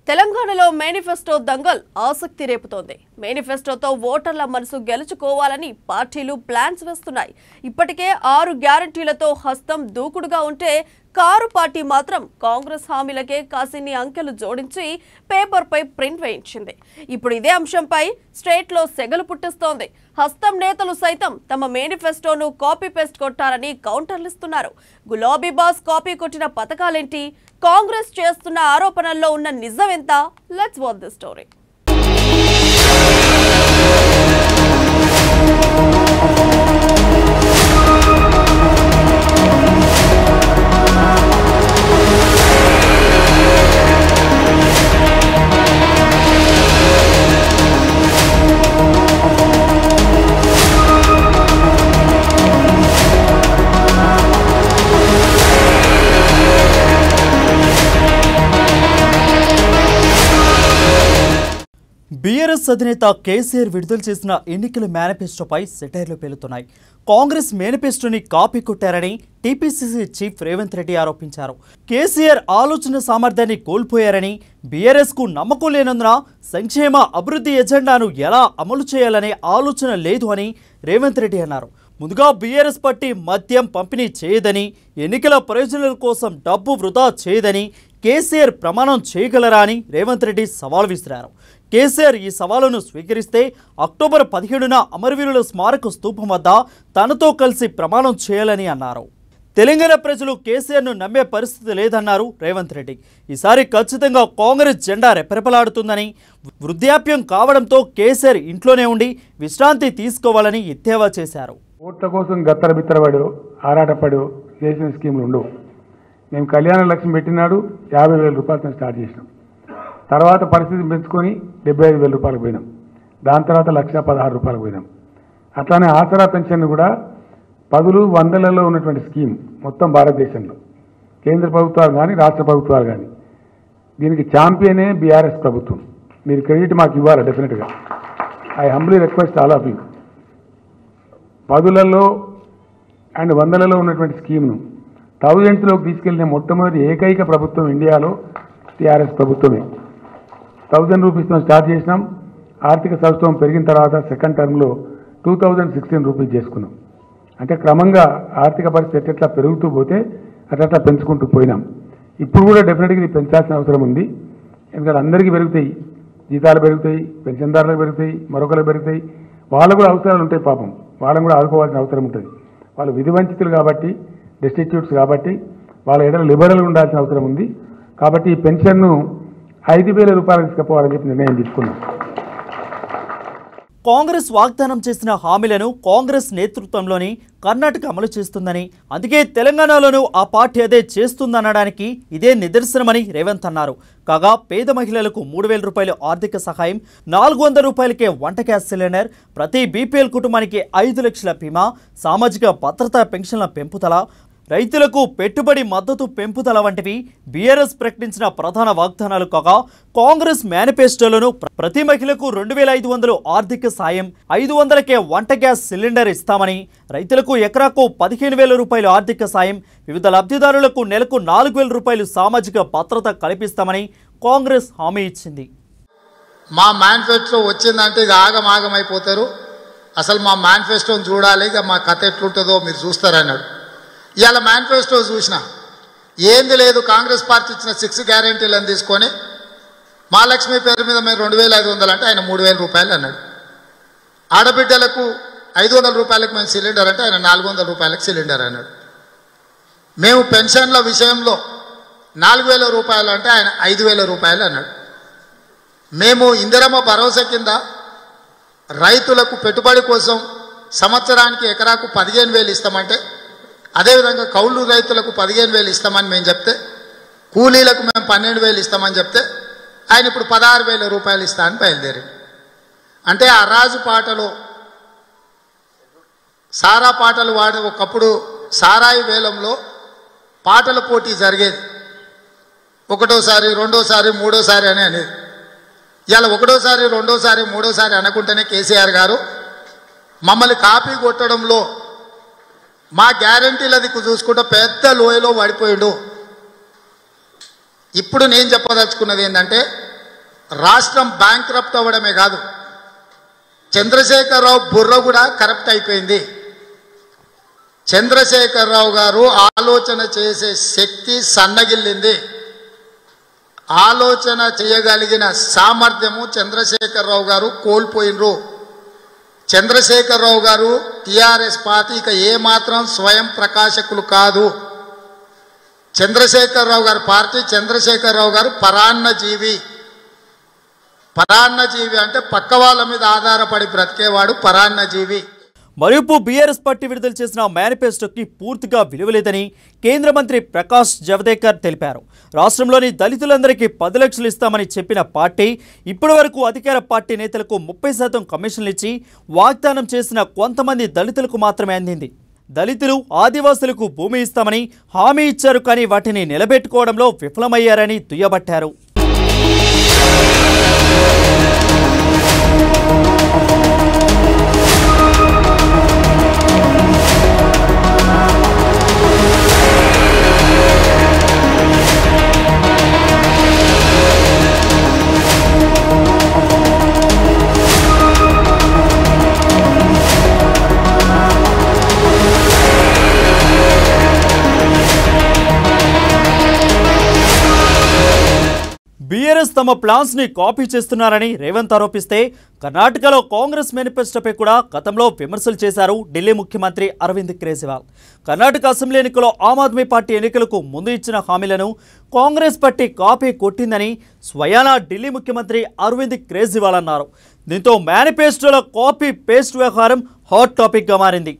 తెలంగాణలో మేనిఫెస్టో దంగల్ ఆసక్తి రేపుతోంది. మేనిఫెస్టోతో ఓటర్ల మనసు గెలుచుకోవాలని పార్టీలు ప్లాన్స్ వేస్తున్నాయి. ఇప్పటికే 6 గ్యారంటీలతో హస్తం దూకుడుగా ఉంటే కారు పార్టీ మాత్రం కాంగ్రెస్ హామీలకే కాసిన్ని అంకెలు జోడించి పేపర్పై ప్రింట్ వేయించింది. ఇప్పుడు ఇదే అంశంపై స్టేట్లో సెగలు పుట్టిస్తోంది. హస్తం నేతలు సైతం తమ మేనిఫెస్టోను కాపీ పేస్ట్ కొట్టారని కౌంటర్లు ఇస్తున్నారు. గులాబీ బాస్ కాపీ కొట్టిన పథకాలేంటి? కాంగ్రెస్ చేస్తున్న ఆరోపణల్లో ఉన్న నిజం ఎంత? Let's watch the story. BRS అధినేత కేసీఆర్ విడుదల చేసిన ఎన్నికల మేనిఫెస్టోపై సెటైర్లు పేలుతున్నాయి. కాంగ్రెస్ మేనిఫెస్టోని కాపీ కొట్టారని టీపీసీసీ చీఫ్ రేవంత్ రెడ్డి ఆరోపించారు. కేసీఆర్ ఆలోచన సామర్థ్యాన్ని కోల్పోయారని, బీఆర్ఎస్కు నమ్మకం లేనందున సంక్షేమ అభివృద్ధి ఎజెండాను ఎలా అమలు చేయాలనే ఆలోచన లేదు అని రేవంత్ రెడ్డి అన్నారు. ముందుగా బీఆర్ఎస్ పార్టీ మద్యం పంపిణీ చేయదని, ఎన్నికల ప్రయోజనాల కోసం డబ్బు వృధా చేయదని కేసీఆర్ ప్రమాణం చేయగలరా అని రేవంత్ రెడ్డి సవాల్ విసిరారు. కేసీఆర్ ఈ సవాలును స్వీకరిస్తే అక్టోబర్ 17న అమరవీరుల స్మారక స్తూపం వద్ద తనతో కలిసి ప్రమాణం చేయాలని అన్నారు. తెలంగాణ ప్రజలు కేసీఆర్ను నమ్మే పరిస్థితి లేదన్నారు రేవంత్ రెడ్డి. ఈసారి ఖచ్చితంగా కాంగ్రెస్ జెండా రెపరెపలాడుతుందని, వృద్ధాప్యం కావడంతో కేసీఆర్ ఇంట్లోనే ఉండి విశ్రాంతి తీసుకోవాలని ఎద్దేవా చేశారు. ఓట్ల కోసం గత్తర బిత్తరపడు ఆరాటపడు చేసిన స్కీములు ఉండవు. మేము కళ్యాణ లక్ష్యం పెట్టినాడు 50,000 రూపాయలతో స్టార్ట్ చేసినాం. తర్వాత పరిస్థితి పెంచుకొని 75,000 రూపాయలకు పోయినాం. దాని తర్వాత 1,16,000 రూపాయలకు పోయినాం. అట్లానే ఆసరా పెన్షన్ కూడా 10, 100లలో ఉన్నటువంటి స్కీమ్ మొత్తం భారతదేశంలో కేంద్ర ప్రభుత్వాలు కానీ రాష్ట్ర ప్రభుత్వాలు కానీ దీనికి ఛాంపియనే బీఆర్ఎస్ ప్రభుత్వం. మీరు క్రెడిట్ మాకు ఇవ్వాలి డెఫినెట్గా. I humbly request all of you. 10లలో అండ్ 100లలో ఉన్నటువంటి స్కీమ్ను థౌజండ్స్లోకి తీసుకెళ్లిన మొట్టమొదటి ఏకైక ప్రభుత్వం ఇండియాలో టీఆర్ఎస్ ప్రభుత్వమే. 1000 రూపీస్తో స్టార్ట్ చేసినాం. ఆర్థిక సంవత్సరం పెరిగిన తర్వాత సెకండ్ టర్మ్లో 2016 రూపీస్ చేసుకున్నాం. అంటే క్రమంగా ఆర్థిక పరిస్థితి ఎట్లా పెరుగుతూ పోతే అట్లా పెంచుకుంటూ పోయినాం. ఇప్పుడు కూడా డెఫినెట్గా ఇది పెంచాల్సిన అవసరం ఉంది. ఎందుకంటే అందరికీ పెరుగుతాయి, జీతాలు పెరుగుతాయి, పెన్షన్దారులకు పెరుగుతాయి, మరొకరికి పెరుగుతాయి. వాళ్ళకు కూడా అవసరాలు ఉంటాయి. పాపం వాళ్ళని కూడా ఆదుకోవాల్సిన అవసరం ఉంటుంది. వాళ్ళు విధివంచితులు కాబట్టి, డెస్టిట్యూట్స్ కాబట్టి వాళ్ళ ఎడల లిబరల్గా ఉండాల్సిన అవసరం ఉంది. కాబట్టి ఈ పెన్షన్ను 5,000 రూపాయలకు తీసుకుపోవాలని చెప్పి నిర్ణయం తీసుకున్నాం. కాంగ్రెస్ వాగ్దానం చేసిన హామీలను కాంగ్రెస్ నేతృత్వంలోని కర్ణాటక అమలు చేస్తుందని, అందుకే తెలంగాణలోనూ ఆ పార్టీ అదే చేస్తుందనడానికి ఇదే నిదర్శనమని రేవంత్ అన్నారు. కాగా పేద మహిళలకు 3,000 రూపాయలు ఆర్థిక సహాయం, 400 రూపాయలకే వంట గ్యాస్ సిలిండర్, ప్రతి బీపీఎల్ కుటుంబానికి 5 లక్షల బీమా, సామాజిక భద్రతా పెన్షన్ల పెంపుదల, రైతులకు పెట్టుబడి మద్దతు పెంపుదల వంటివి బీఆర్ఎస్ ప్రకటించిన ప్రధాన వాగ్దానాలు కాగా, కాంగ్రెస్ మేనిఫెస్టోలోనూ ప్రతి మహిళకు 2,500 ఆర్థిక సాయం, 500కే వంట గ్యాస్ సిలిండర్ ఇస్తామని, రైతులకు ఎకరాకు 15,000 రూపాయలు ఆర్థిక సాయం, వివిధ లబ్ధిదారులకు నెలకు 4,000 రూపాయలు సామాజిక భద్రత కల్పిస్తామని కాంగ్రెస్ హామీ ఇచ్చింది. మా మేనిఫెస్టో వచ్చిందంటే ఇక ఆగమాగమైపోతారు. అసలు మా మేనిఫెస్టోని చూడాలి, ఇక మా కథ ఎట్లుంటుందో మీరు చూస్తారన్నాడు. ఇవాళ మేనిఫెస్టో చూసిన ఏంది లేదు. కాంగ్రెస్ పార్టీ ఇచ్చిన 6 గ్యారంటీలను తీసుకొని మహాలక్ష్మి పేరు మీద మేము 2,500 అంటే ఆయన 3,000 రూపాయలు అన్నాడు. ఆడబిడ్డలకు 500 రూపాయలకు మేము సిలిండర్ అంటే ఆయన 400 రూపాయలకు సిలిండర్ అన్నాడు. మేము పెన్షన్ల విషయంలో 4,000 రూపాయలు అంటే ఆయన 5,000 రూపాయలు అన్నాడు. మేము ఇందిరమ్మ భరోసా కింద రైతులకు పెట్టుబడి కోసం సంవత్సరానికి ఎకరాకు 15,000 ఇస్తామంటే, అదేవిధంగా కౌలు రైతులకు 15,000 ఇస్తామని మేము చెప్తే, కూలీలకు మేము 12,000 ఇస్తామని చెప్తే ఆయన ఇప్పుడు 16,000 రూపాయలు ఇస్తా అని బయలుదేరి. అంటే ఆ రాజు పాటలో సారా పాటలు వాడే ఒకప్పుడు సారాయి వేలంలో పాటల పోటీ జరిగేది. ఒకటోసారి, రెండోసారి, మూడోసారి అని అనేది. ఇలా ఒకటోసారి, రెండోసారి, మూడోసారి అనుకుంటేనే కేసీఆర్ గారు మమ్మల్ని కాపీ కొట్టడంలో మా గ్యారంటీలది చూసుకుంటే పెద్ద లోయలో పడిపోయాడు. ఇప్పుడు నేను చెప్పదలుచుకున్నది ఏంటంటే రాష్ట్రం బ్యాంక్రప్ట్ అవ్వడమే కాదు, చంద్రశేఖరరావు బుర్ర కూడా కరప్ట్ అయిపోయింది. చంద్రశేఖరరావు గారు ఆలోచన చేసే శక్తి సన్నగిల్లింది. ఆలోచన చేయగలిగిన సామర్థ్యము చంద్రశేఖరరావు గారు కోల్పోయినరు. చంద్రశేఖరరావు గారు టిఆర్ఎస్ పార్టీ ఇక ఏమాత్రం స్వయం ప్రకాశకులు కాదు. చంద్రశేఖరరావు గారి పార్టీ, చంద్రశేఖరరావు గారు పరాన్నజీవి. పరాన్నజీవి అంటే పక్క వాళ్ళ మీద ఆధారపడి బ్రతికేవాడు పరాన్నజీవి. మరోపు బీఆర్ఎస్ పార్టీ విడుదల చేసిన మేనిఫెస్టోకి పూర్తిగా విలువలేదని కేంద్ర మంత్రి ప్రకాష్ జవదేకర్ తెలిపారు. రాష్ట్రంలోని దళితులందరికీ 10 లక్షలు ఇస్తామని చెప్పిన పార్టీ ఇప్పటి వరకు అధికార పార్టీ నేతలకు 30% కమిషన్లు ఇచ్చి వాగ్దానం చేసిన కొంతమంది దళితులకు మాత్రమే అందింది. దళితులు, ఆదివాసులకు భూమి ఇస్తామని హామీ ఇచ్చారు, కానీ వాటిని నిలబెట్టుకోవడంలో విఫలమయ్యారని దుయ్యబట్టారు. బీఆర్ఎస్ తమ ప్లాన్స్ ని కాపీ చేస్తున్నారని రేవంత్ ఆరోపిస్తే, కర్ణాటకలో కాంగ్రెస్ మేనిఫెస్టోపై కూడా గతంలో విమర్శలు చేశారు ఢిల్లీ ముఖ్యమంత్రి అరవింద్ కేజ్రీవాల్. కర్ణాటక అసెంబ్లీ ఎన్నికల్లో ఆమ్ ఆద్మీ పార్టీ ఎన్నికలకు ముందు ఇచ్చిన హామీలను కాంగ్రెస్ పార్టీ కాపీ కొట్టిందని స్వయానా ఢిల్లీ ముఖ్యమంత్రి అరవింద్ కేజ్రీవాల్ అన్నారు. దీంతో మేనిఫెస్టోలో కాపీ పేస్ట్ వ్యవహారం హాట్ టాపిక్గా మారింది.